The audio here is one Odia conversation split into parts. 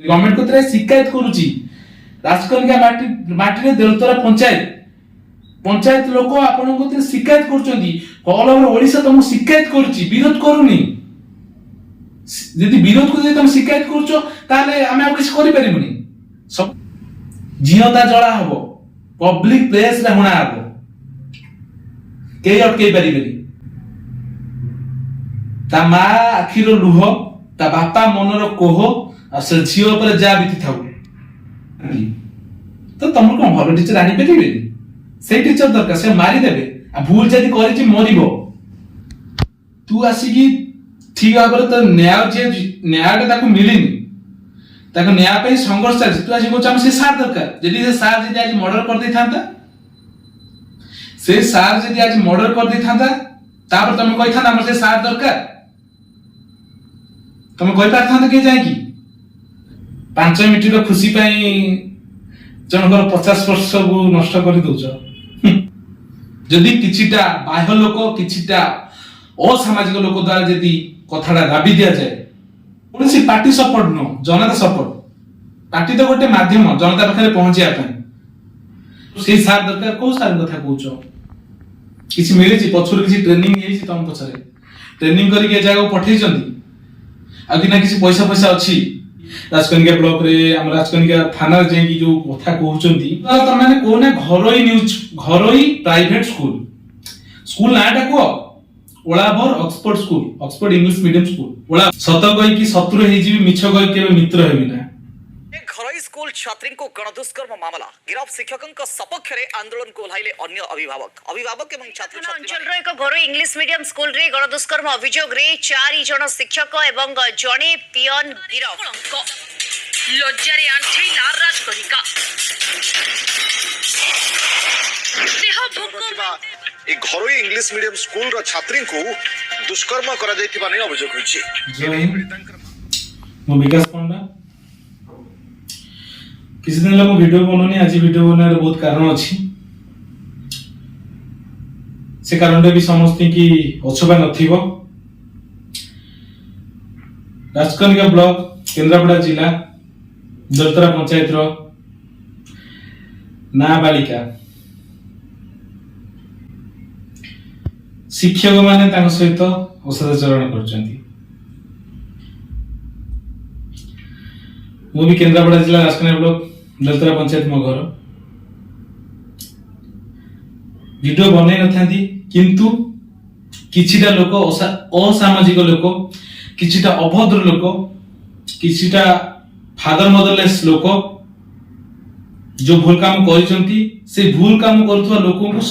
गवर्नमेंट को तेरे शिकायत करूची राजकनिका माटी रे देलतरा पंचायत लोक आपण को तेरे शिकायत करचंदी ऑल ओवर ओडिसा तुम शिकायत करूची विरोध करूनी यदि विरोध को तुम शिकायत करछो ताले आमे आ किछ करि परिबुनी सब जियता जळा हबो पब्लिक प्लेस रे होना हबो के अटके परिबेनी ता मा आखिरो लुह ता बापा मनर कोह आ से झियो पर जा बिति थाउ तो तुम को भलो टीचर आनी परिबेनी से टीचर दरकार से मारी देबे आ भूल जदी करिछि मरिबो तू आसी की ठीक भाବରେ ତ न्यायଟା ତାକୁ ମିଳିନି ତାକୁ न्याय ପାଇଁ ସଂଘର୍ଷ ଚାଲିଛି ତୁ ଆଜି କହୁଛୁ ଆମ ସେ ସାର୍ ଦରକାର ଯଦି ସେ ସାର୍ ଯଦି ଆଜି ମର୍ଡର କରିଦେଇଥାନ୍ତା ସେ ସାର୍ ଯଦି ଆଜି ମର୍ଡର କରିଦେଇଥାନ୍ତା ତାପରେ ତମେ କହିଥାନ୍ତା ଆମର ସେ ସାର୍ ଦରକାର ତମେ କହିପାରିଥାନ୍ତା କି ଯାଇକି 5 ମିନିଟର ଖୁସି ପାଇଁ ଜଣଙ୍କର 50 ବର୍ଷକୁ ନଷ୍ଟ କରି ଦଉଛ ଯଦି କିଛିଟା ବାହ୍ୟ ଲୋକ କିଛିଟା असामाजिक लोक द्वारा यदि कथाटा दाबी दिया जाए कौन पार्टी सपोर्ट न जनता सपोर्ट पार्टी तो गोटे माध्यम जनता पाखे पहुंचा से सार दरकार को सार कथा कहूछ किसी मिली पछर किसी ट्रेनिंग तुम पछरे ट्रेनिंग करके जगह पठे आगे किसी पैसा पैसा अच्छी राजकनिका ब्लॉक रे हम राजकनिका थाना जाई जो कथा कहउचंती त माने कोना घरोई न्यूज घरोई प्राइवेट स्कूल नाटा को ओलाभर Oxford school Oxford English medium school ओला सत कहि कि शत्रु हे जीवी मिछ कहि केबे मित्र हेबी ना घरोई स्कूल छात्री को गणदुष्कर्म मामला गिरफ शिक्षकों सपक्ष रे आंदोलन को ओह्लाइले अन्य अभिभावक एवं छात्र अंचल रो एक घरोई इंग्लिश मीडियम स्कूल रे गणदुष्कर्म अभियोग रे 4 जन शिक्षक एवं जणे पियन गिरफ लज्जारे आंठी लाल राजकनिका देह भूकंप ए घरोई इंग्लिश मीडियम स्कूल रो छात्री को दुष्कर्म करा जायतिबा नै अभियोग होइछि जय हिंद मो विकास पंडा किसी दिन ला मो वीडियो बनोनी आज वीडियो बनार बहुत कारण अछि से कारण भी समझते कि अछबा नथिबो राजकनिका ब्लॉक केंद्रापड़ा जिला दलतरा पंचायत रो नाबालिका शिक्षक माने तांको सहित औषधाचरण करचंती मु भी केंद्रापड़ा जिला राजकनिका ब्लॉक दलतरा पंचायत मो घर वीडियो बनै नथांती किंतु किछिटा लोक असामाजिक लोक किछिटा अभद्र लोक किछिटा फादर मदरलेस लोक जो भूल काम करिसंती से भूल काम करथुवा लोकन को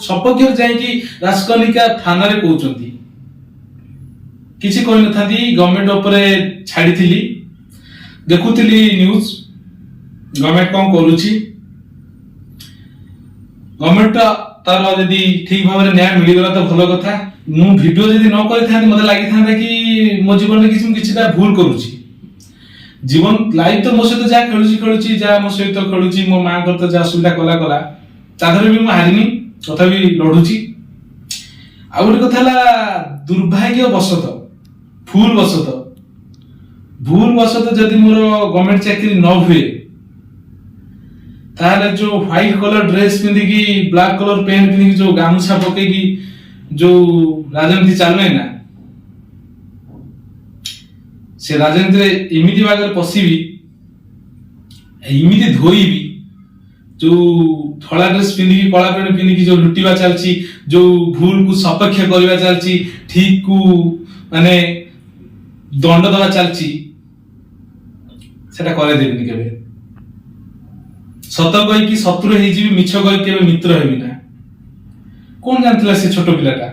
सपक्ष जाई कि राजकनिका थाना रे कहउचंती किछि कहि नथांती गवर्नमेंट ऊपर छाडिथिली देखुथिली न्यूज गवर्नमेंट कोन करूची गवर्नमेंट तार यदि ठीक भाव न्याय मिल गला तो भलो कथा मु वीडियो यदि न करि थांती मते लागि थांता कि मो जीवन में किछिटा भूल करूची जीवन लाइफ तो मो सहित जा खेलुची जा मो सहित खेलुची मो मां कर तो जा सुविधा कला ताधरे भी मु हारिनी तथा भी लढुची आ गोटे कथाला दुर्भाग्य बसत भूल बसत जदि मोर गवर्नमेंट चाकरी न हुए ताले जो व्हाइट कलर ड्रेस पिंदी की ब्लैक कलर पैंट पिंदी की जो गामछा पके की जो राजनीति चल ना से राजनीति एमिति भागर पसिबी एमिति धोईबी जो थोड़ा ड्रेस पिंदी की कला पैंट पिंदी की जो लुटिवा चलची जो भूल को सपक्ष करवा चलची ठीक को माने दंड दवा चलची सेटा करे देबनी केबे सत कहि कि शत्रु हे जीवी मिछ कहि केबे मित्र हेबी ना कोन जानतला से छोटो पिलाटा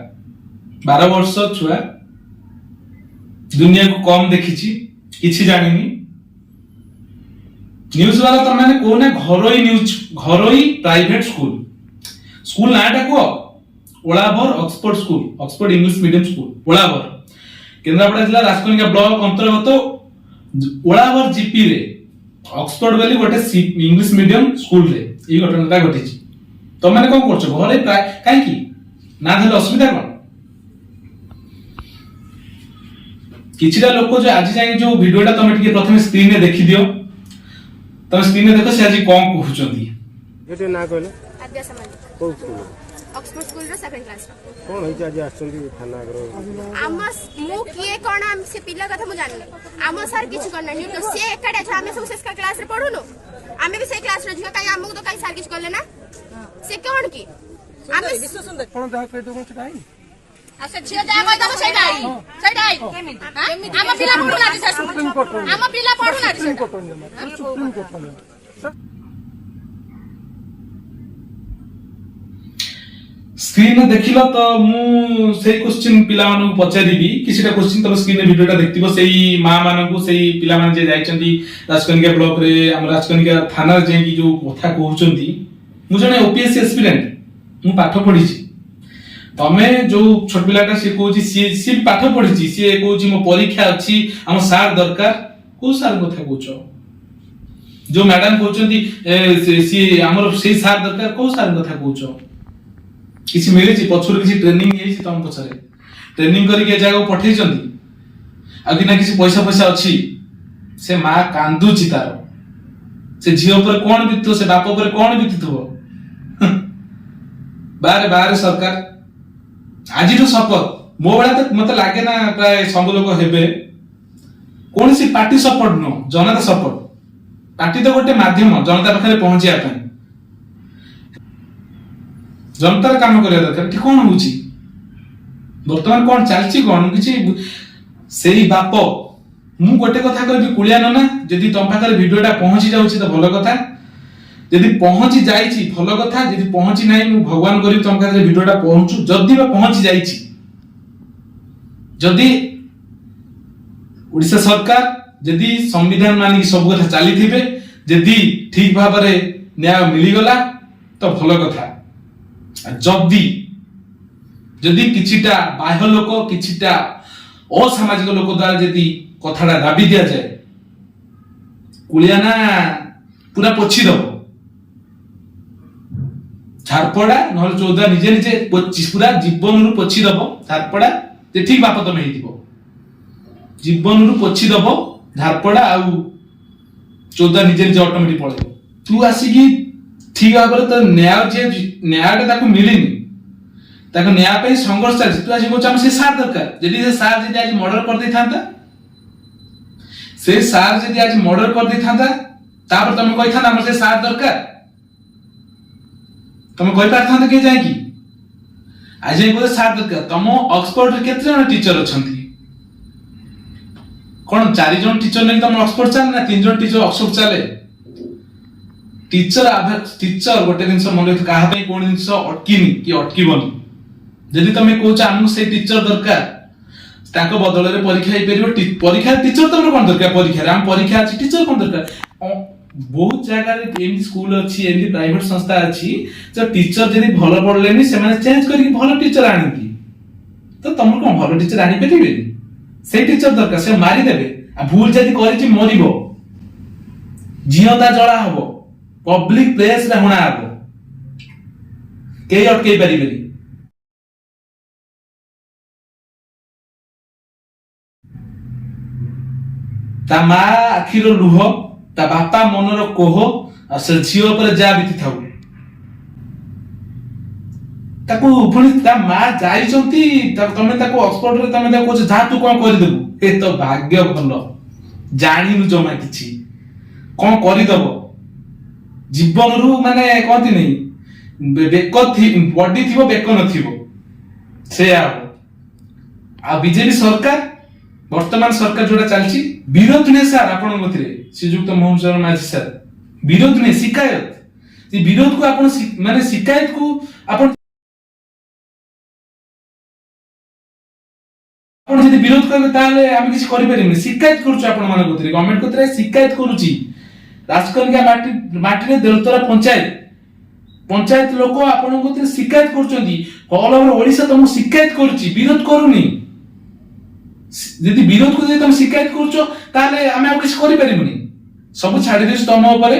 12 वर्ष छुआ दुनिया को कम देखिछि किछि जानिनी न्यूज वाला त माने कोने घरोई प्राइवेट स्कूल नाटा को ओलाभर Oxford school Oxford English medium school ओलाभर केंद्रापड़ा जिला राजकनिका ब्लॉक अंतर्गत ओलाभर जीपी रे ऑक्सफोर्ड वाली गोटे इंग्लिश मीडियम स्कूल रे ई घटनाटा घटिछि तो माने कोन करछो घरे काई की ना धले असुविधा कोन किछिटा लोक जो आज जाय जो वीडियोटा तमे टिके प्रथमे स्क्रीन रे देखि दियो ତମେ ସ୍କ୍ରିନରେ ଦେଖ ସେ ଆଜି କଣ କହୁଛନ୍ତି। ଏଠି ନା କହିଲେ ଆଦ୍ୟା ସମାଜ କୋଉ ସ୍କୁଲ ଅକ୍ସଫୋର୍ଡ ସ୍କୁଲର 7th କ୍ଲାସ କଣ ହେଇଛି ଆଜି ଆସୁଛନ୍ତି ଥାନା ଆଗର ଆମ ମୁଁ କିଏ କଣ ସେ ପିଲା କଥା ମୁଁ ଜାଣିନି ଆମ ସାର୍ କିଛି କରିନାହାନ୍ତି ତ ସେ ଏକାଡେ ଅଛ ଆମେ ସବୁ ସେ କ୍ଲାସରେ ପଢୁନୁ ଆମେ ବି ସେଇ କ୍ଲାସରେ ଝିଅ କାଇଁ ଆମକୁ ତ କାଇଁ ସାର୍ କିଛି କଲେ ନା ସେ କଣ କି ଆମେ କଣ ଯାହା କହିଦେବ ସେଟା ହେଇନି ଆଚ୍ଛା ଝିଅ ଯାହା କହିଦବ ସେଇଟା ଆମ ପିଲା ପଢୁନାହାନ୍ତି ସାର୍ ଆମ ପିଲା ପଢୁନାହାନ୍ତି ସୁପ୍ରିମ କୋର୍ଟ ସ୍କ୍ରିନ ଦେଖିଲ ତ ମୁଁ ସେଇ କ୍ୱେଶ୍ଚିନ୍ ପିଲାମାନଙ୍କୁ ପଚାରିବି କିଛିଟା କ୍ୱେଶ୍ଚିନ୍ ତମ ସ୍କ୍ରିନରେ ଭିଡିଓଟା ଦେଖିଥିବ ସେଇ ମା ମାନଙ୍କୁ ସେଇ ପିଲାମାନେ ଯେ ଯାଇଛନ୍ତି ରାଜକନିକା ବ୍ଲକରେ ଆମର ରାଜକନିକା ଥାନାରେ ଯାଇକି ଯୋଉ କଥା କହୁଛନ୍ତି ମୁଁ ଜଣେ ଓପିଏସସି ଏସ୍ପିରାଣ୍ଟ ମୁଁ ପାଠ ପଢିଛି ତମେ ଯୋଉ ଛୋଟ ପିଲାଟା ସିଏ କହୁଛି ସିଏ ବି ପାଠ ପଢିଛି ସିଏ କହୁଛି ମୋ ପରୀକ୍ଷା ଅଛି ଆମ ସାର୍ ଦରକାର କୋଉ ସାର୍ କଥା କହୁଛ ଯୋଉ ମ୍ୟାଡାମ କହୁଛନ୍ତି ସିଏ ଆମର ସେଇ ସାର୍ ଦରକାର କୋଉ ସାର୍ କଥା କହୁଛ କିଛି ମିଳିଛି ପଛରୁ କିଛି ଟ୍ରେନିଂ ହେଇଛି ତମ ପଛରେ ଟ୍ରେନିଂ କରିକି ଏ ଜାଗାକୁ ପଠେଇଛନ୍ତି ଆଉ କି ନା କିଛି ପଇସା ଅଛି ସେ ମା କାନ୍ଦୁଛି ତାର ସେ ଝିଅ ଉପରେ କଣ ବିତୁଥିବ ସେ ବାପ ଉପରେ କଣ ବିତୁଥିବ ବାହାରେ ସରକାର ଆଜିଠୁ ଶପଥ ମୋ ଭଳିଆ ତ ମତେ ଲାଗେ ନା ପ୍ରାୟ ସବୁ ଲୋକ ହେବେ କୌଣସି ପାର୍ଟି ସପୋର୍ଟ ନୁହଁ ଜନତା ସପୋର୍ଟ ପାର୍ଟି ତ ଗୋଟେ ମାଧ୍ୟମ ଜନତା ପାଖରେ ପହଞ୍ଚିବା ପାଇଁ ଜନତାର କାମ କରିବା ଦରକାର ଏଠି କଣ ହଉଛି ବର୍ତ୍ତମାନ କଣ ଚାଲିଛି କଣ କିଛି ସେଇ ବାପ ମୁଁ ଗୋଟେ କଥା କହିବି କୁଳିଆ ନନା ଯଦି ତମ ପାଖରେ ଭିଡିଓଟା ପହଞ୍ଚି ଯାଉଛି ତ ଭଲ କଥା ଯଦି ପହଞ୍ଚି ଯାଇଛି ଭଲ କଥା ଯଦି ପହଞ୍ଚି ନାହିଁ ମୁଁ ଭଗବାନ କରିବି ତମ ପାଖରେ ଭିଡିଓଟା ପହଞ୍ଚୁ ଯଦି ବା ପହଞ୍ଚି ଯାଇଛି ଯଦି ଓଡ଼ିଶା ସରକାର ଯଦି ସମ୍ବିଧାନ ମାନିକି ସବୁ କଥା ଚାଲିଥିବେ ଯଦି ଠିକ ଭାବରେ ନ୍ୟାୟ ମିଳିଗଲା ତ ଭଲ କଥା ଯଦି କିଛିଟା ବାହ୍ୟ ଲୋକ କିଛିଟା ଅସାମାଜିକ ଲୋକ ଦ୍ୱାରା ଯଦି କଥାଟା ଦାବି ଦିଆଯାଏ କୁଳିଆ ନା ପୁରା ପୋଛିଦବ ଝାରପଡା ନହେଲେ ଚୌଦ୍ୱା ନିଜେ ପୁରା ଜୀବନରୁ ପୋଛିଦବ ଝାରପଡା ଯେ ଠିକ ବାପ ତମେ ହେଇଥିବ ଜୀବନରୁ ପୋଛିଦବ ଝାରପଡା ଆଉ ଚୌଦ୍ୱା ନିଜେ ଅଟୋମେଟିକ ପଳେଇବ ତୁ ଆସିକି ଠିକ ଭାବରେ ତ ନ୍ୟାୟଟା ତାକୁ ମିଳିନି ତାକୁ ନ୍ୟାୟ ପାଇଁ ସଂଘର୍ଷ ଚାଲିଛି ତୁ ଆଜି କହୁଛୁ ଆମ ସେ ସାର୍ ଦରକାର ଯଦି ସେ ସାର୍ ଯଦି ଆଜି ମର୍ଡର କରିଦେଇଥାନ୍ତା ସେ ସାର୍ ଯଦି ଆଜି ମର୍ଡର କରିଦେଇଥାନ୍ତା ତାପରେ ତମେ କହିଥାନ୍ତା ଆମର ସେ ସାର୍ ଦରକାର ତମେ କହିପାରିଥାନ୍ତା କିଏ ଯାଇକି ଆଜି କହୁଛ ସାର୍ ଦରକାର ତମ ଅକ୍ସଫୋର୍ଡରେ କେତେ ଜଣ ଟିଚର ଅଛନ୍ତି କଣ 4 ଜଣ ଟିଚର ନେଇକି ତମ ଅକ୍ସଫୋର୍ଡ ଚାଲେ ନା 3 ଜଣ ଟିଚର ଅକ୍ସଫୋର୍ଡ ଚାଲେ ଟିଚର ଗୋଟେ ଜିନିଷ ମନେ ରଖିଥିବ କାହା ପାଇଁ କୋଣ ଜିନିଷ ଅଟକିନି କି ଅଟକିବନି ଯଦି ତମେ କହୁଛ ଆମକୁ ସେଇ ଟିଚର ଦରକାର ତାଙ୍କ ବଦଳରେ ପରୀକ୍ଷା ହେଇପାରିବ ପରୀକ୍ଷା ଟିଚର ତମର କଣ ଦରକାର ପରୀକ୍ଷାରେ ଆମ ପରୀକ୍ଷା ଅଛି ଟିଚର କଣ ଦରକାର ବହୁତ ଜାଗାରେ ଏମିତି ସ୍କୁଲ ଅଛି ଏମିତି ପ୍ରାଇଭେଟ ସଂସ୍ଥା ଅଛି ଯେ ଟିଚର ଯଦି ଭଲ ପଢିଲେନି ସେମାନେ ଚେଞ୍ଜ କରିକି ଭଲ ଟିଚର ଆଣନ୍ତି ତ ତମର କଣ ଭଲ ଟିଚର ଆଣିପାରିବେନି ସେଇ ଟିଚର ଦରକାର ସେ ମାରିଦେବେ ଆଉ ଭୁଲ ଯଦି କରିଛି ମରିବ ଜିଅନ୍ତା ଜଳା ହବ ପବ୍ଲିକ ପ୍ଲେସ ରେ ହଣା ହବ କେହି ଅଟକେଇ ପାରିବେନି ତା ମା ଆଖିର ଲୁହ ତା ବାପା ମନର କୋହ ଆଉ ସେ ଝିଅ ଉପରେ ଯାହା ବିତିଥାଉ ତାକୁ ପୁଣି ତା ମା ଯାଇଛନ୍ତି ତମେ ତାକୁ ଅକ୍ସଫୋର୍ଡରେ ତମେ ତାକୁ କହୁଛ ଯାହା ତୁ କଣ କରିଦେବୁ ଏ ତ ଭାଗ୍ୟ ଭଲ ଜାଣିନୁ ଜମା କିଛି କଣ କରିଦବ ଜୀବନରୁ ମାନେ କହନ୍ତି ନାଇଁ ବେକ ବଡି ଥିବ ବେକ ନଥିବ ସେଇଆ ହବ ଆଉ ବିଜେପି ସରକାର ବର୍ତ୍ତମାନ ସରକାର ଯୋଉଟା ଚାଲିଛି ବିରୋଧ ନୁହେଁ ସାର୍ ଆପଣଙ୍କ ମତରେ ଶ୍ରୀଯୁକ୍ତ ମୋହନ ଚରଣ ମାଝୀ ସାର୍ ବିରୋଧ ନୁହେଁ ଶିକାୟତ ସେ ବିରୋଧକୁ ଆପଣ ମାନେ ଶିକାୟତକୁ ଆପଣ ଯଦି ବିରୋଧ କରିବେ ତାହେଲେ ଆମେ କିଛି କରିପାରିବୁନି ଶିକାୟତ କରୁଛୁ ଆପଣ ମାନଙ୍କ କତିରେ ଗଭର୍ଣ୍ଣମେଣ୍ଟ କତିରେ ଶିକାୟତ କରୁଛି ରାଜକନିକା ମାଟିରେ ଦେଲତରା ପଞ୍ଚାୟତ ଲୋକ ଆପଣଙ୍କ କତିରେ ଶିକାୟତ କରୁଛନ୍ତି ଅଲ ଓଭର ଓଡ଼ିଶା ତମକୁ ଶିକାୟତ କରୁଛି ବିରୋଧ କରୁନି ଯଦି ବିରୋଧକୁ ଯଦି ତମେ ଶିକାୟତ କରୁଛ ତାହେଲେ ଆମେ ଆଉ କିଛି କରିପାରିବୁନି ସବୁ ଛାଡି ଦେଉଛୁ ତମ ଉପରେ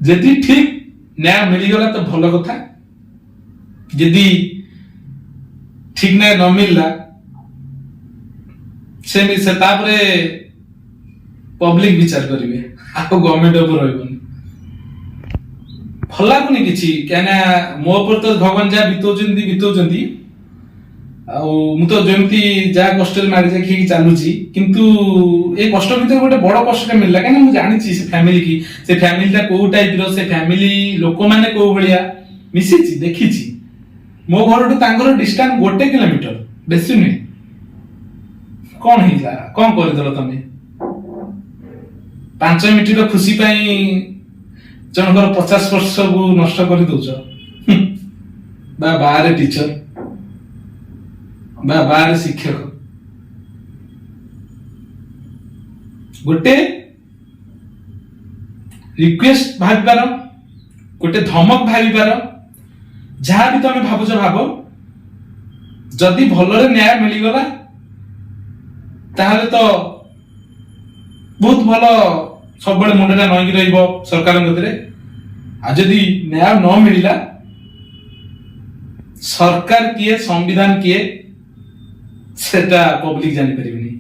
ଯଦି ଠିକ ନ୍ୟାୟ ମିଳିଗଲା ତ ଭଲ କଥା ଯଦି ଠିକ ନ୍ୟାୟ ନ ମିଳିଲା ସେ ତାପରେ ପବ୍ଲିକ ବିଚାର କରିବେ ଆଉ ଗଭର୍ଣ୍ଣମେଣ୍ଟ ଉପରେ ରହିବନି। ଭଲ ଲାଗୁନି କିଛି, କାହିଁକିନା ମୋ ଉପରେ ତ ଭଗବାନ ଯାହା ବିତଉଛନ୍ତି ଆଉ ମୁଁ ତ ଯେମିତି ଯାହା କଷ୍ଟରେ ମାରି ଦେଖିକି ଚାଲୁଛି, କିନ୍ତୁ ଏ କଷ୍ଟ ଭିତରେ ଗୋଟେ ବଡ କଷ୍ଟଟା ମିଳିଲା, କାହିଁକିନା ମୁଁ ଜାଣିଛି ସେ ଫ୍ୟାମିଲି କି, ସେ ଫ୍ୟାମିଲିଟା କୋଉ ଟାଇପର, ସେ ଫ୍ୟାମିଲି ଲୋକମାନେ କୋଉ ଭଳିଆ, ମିଶିଛି ଦେଖିଛି। ମୋ ଘରଠୁ ତାଙ୍କର ଡିଷ୍ଟାନ୍ସ 1 କିଲୋମିଟର, ବେଶୀ ନୁହେଁ। କଣ ହେଇଥିଲା, କଣ କରିଦେଲ ତମେ? 5 ମିନିଟର ଖୁସି ପାଇଁ ଜଣଙ୍କର 50 ବର୍ଷକୁ ନଷ୍ଟ କରିଦଉଛ। ବା ବାହାରେ ଟିଚର ବା ବାହାରେ ଶିକ୍ଷକ, ଗୋଟେ ରିକ୍ୱେଷ୍ଟ ଭାବିପାର, ଗୋଟେ ଧମକ ଭାବିପାର, ଯାହା ବି ତମେ ଭାବୁଛ ଭାବ। ଯଦି ଭଲରେ ନ୍ୟାୟ ମିଳିଗଲା ତାହେଲେ ତ ବହୁତ ଭଲ, ସବୁବେଳେ ମୁଣ୍ଡଟା ନଇକି ରହିବ ସରକାରଙ୍କ କତିରେ। ଆଉ ଯଦି ନ୍ୟାୟ ନ ମିଳିଲା, ସରକାର କିଏ, ସମ୍ବିଧାନ କିଏ, ସେଟା ପବ୍ଲିକ ଜାଣିପାରିବେନି।